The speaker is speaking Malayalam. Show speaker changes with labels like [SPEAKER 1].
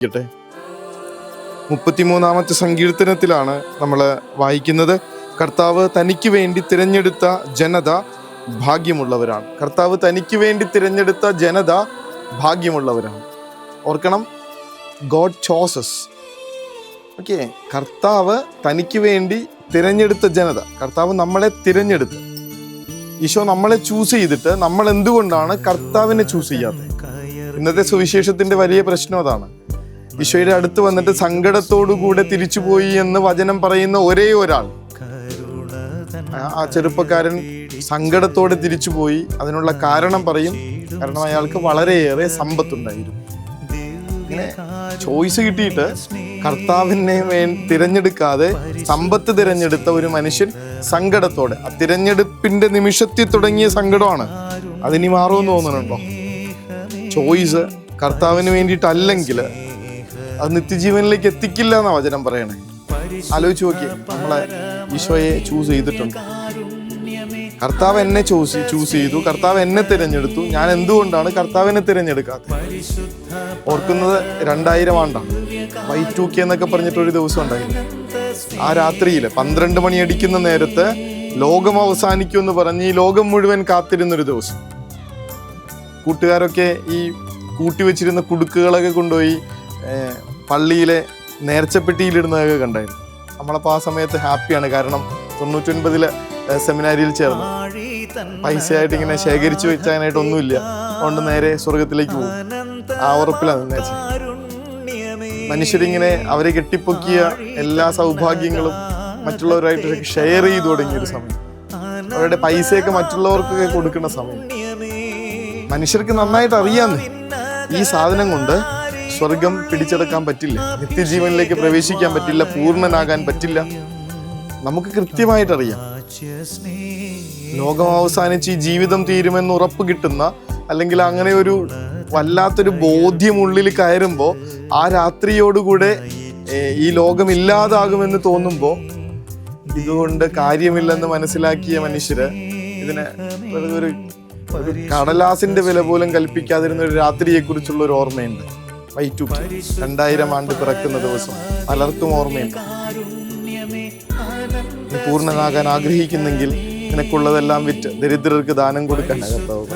[SPEAKER 1] ട്ടെ 33-ാമത്തെ സങ്കീർത്തനത്തിലാണ് നമ്മൾ വായിക്കുന്നത്, കർത്താവ് തനിക്ക് വേണ്ടി തിരഞ്ഞെടുത്ത ജനത ഭാഗ്യമുള്ളവരാണ്. കർത്താവ് തനിക്ക് വേണ്ടി തിരഞ്ഞെടുത്ത ജനത ഭാഗ്യമുള്ളവരാണ്. ഓർക്കണം, ഗോഡ് ചോസസ്. ഓക്കെ, കർത്താവ് തനിക്ക് വേണ്ടി തിരഞ്ഞെടുത്ത ജനത. കർത്താവ് നമ്മളെ തിരഞ്ഞെടുത്ത്, ഈശോ നമ്മളെ ചൂസ് ചെയ്തിട്ട് നമ്മൾ എന്തുകൊണ്ടാണ് കർത്താവിനെ ചൂസ് ചെയ്യാത്തത്? ഇന്നത്തെ സുവിശേഷത്തിന്റെ വലിയ പ്രശ്നം അതാണ്. ഈശോയുടെ അടുത്ത് വന്നിട്ട് സങ്കടത്തോടുകൂടെ തിരിച്ചുപോയി എന്ന് വചനം പറയുന്ന ഒരേ ഒരാൾ, ആ ചെറുപ്പക്കാരൻ സങ്കടത്തോടെ തിരിച്ചുപോയി. അതിനുള്ള കാരണം പറയും, കാരണം അയാൾക്ക് വളരെയേറെ സമ്പത്തുണ്ടായിരുന്നു. ഇങ്ങനെ ചോയ്സ് കിട്ടിയിട്ട് കർത്താവിനെ തിരഞ്ഞെടുക്കാതെ സമ്പത്ത് തിരഞ്ഞെടുത്ത ഒരു മനുഷ്യൻ സങ്കടത്തോടെ, ആ തിരഞ്ഞെടുപ്പിന്റെ നിമിഷത്തിൽ തുടങ്ങിയ സങ്കടമാണ്. അതിനി മാറുമെന്ന് തോന്നുന്നുണ്ടോ? ചോയ്സ് കർത്താവിന് വേണ്ടിയിട്ടല്ലെങ്കിൽ അത് നിത്യജീവനിലേക്ക് എത്തിക്കില്ല എന്നാ വചനം പറയണേ. ആലോചിച്ച് നോക്കി, നമ്മളെ ഈശോയെ ചൂസ് ചെയ്തിട്ടുണ്ട്. കർത്താവ് എന്നെ ചൂസ് ചെയ്തു, കർത്താവ് എന്നെ തിരഞ്ഞെടുത്തു. ഞാൻ എന്തുകൊണ്ടാണ് കർത്താവിനെ തിരഞ്ഞെടുക്കാത്തത്? ഓർക്കുന്നത് 2000 ആണ്ടാണ്, Y2K എന്നൊക്കെ പറഞ്ഞിട്ടൊരു ദിവസം ഉണ്ടായിരുന്നു. ആ രാത്രിയിൽ 12 മണി അടിക്കുന്ന നേരത്ത് ലോകം അവസാനിക്കുമെന്ന് പറഞ്ഞ് ഈ ലോകം മുഴുവൻ കാത്തിരുന്നൊരു ദിവസം. കൂട്ടുകാരൊക്കെ ഈ കൂട്ടിവെച്ചിരുന്ന കുടുക്കുകളൊക്കെ കൊണ്ടുപോയി പള്ളിയിലെ നേർച്ചപ്പെട്ടിയിലിടുന്നതൊക്കെ കണ്ടായിരുന്നു. നമ്മളപ്പോൾ ആ സമയത്ത് ഹാപ്പിയാണ്, കാരണം 99-ല് സെമിനാരിയിൽ ചേർന്നു. പൈസയായിട്ട് ഇങ്ങനെ ശേഖരിച്ചു വെച്ചാനായിട്ടൊന്നുമില്ല, അതുകൊണ്ട് നേരെ സ്വർഗത്തിലേക്ക് പോകും. ആ ഉറപ്പിലാണ് നിന്നേച്ചത്. മനുഷ്യരിങ്ങനെ അവരെ കെട്ടിപ്പൊക്കിയ എല്ലാ സൗഭാഗ്യങ്ങളും മറ്റുള്ളവരായിട്ട് ഷെയർ ചെയ്തു തുടങ്ങിയൊരു സമയം, അവരുടെ പൈസയൊക്കെ മറ്റുള്ളവർക്കൊക്കെ കൊടുക്കുന്ന സമയം. മനുഷ്യർക്ക് നന്നായിട്ട് അറിയാന്ന് ഈ സാധനം കൊണ്ട് സ്വർഗം പിടിച്ചെടുക്കാൻ പറ്റില്ല, നിത്യജീവനിലേക്ക് പ്രവേശിക്കാൻ പറ്റില്ല, പൂർണ്ണനാകാൻ പറ്റില്ല. നമുക്ക് കൃത്യമായിട്ടറിയാം, ലോകം അവസാനിച്ച് ഈ ജീവിതം തീരുമെന്ന് ഉറപ്പ് കിട്ടുന്ന, അല്ലെങ്കിൽ അങ്ങനെ ഒരു വല്ലാത്തൊരു ബോധ്യം ഉള്ളിൽ കയറുമ്പോൾ, ആ രാത്രിയോടുകൂടെ ഈ ലോകം ഇല്ലാതാകുമെന്ന് തോന്നുമ്പോൾ, ഇതുകൊണ്ട് കാര്യമില്ലെന്ന് മനസ്സിലാക്കിയ മനുഷ്യര് ഇതിനെ ഒരു കടലാസിന്റെ വില പോലും കൽപ്പിക്കാതിരുന്ന ഒരു രാത്രിയെ കുറിച്ചുള്ള ഒരു ഓർമ്മയുണ്ട്. Y2K 2000 ആണ്ട് പിറക്കുന്ന ദിവസം പലർക്കും ഓർമ്മയുണ്ട്. നീ പൂർണ്ണനാകാൻ ആഗ്രഹിക്കുന്നെങ്കിൽ നിനക്കുള്ളതെല്ലാം വിറ്റ് ദരിദ്രർക്ക് ദാനം കൊടുക്കാൻ കർത്താവ്.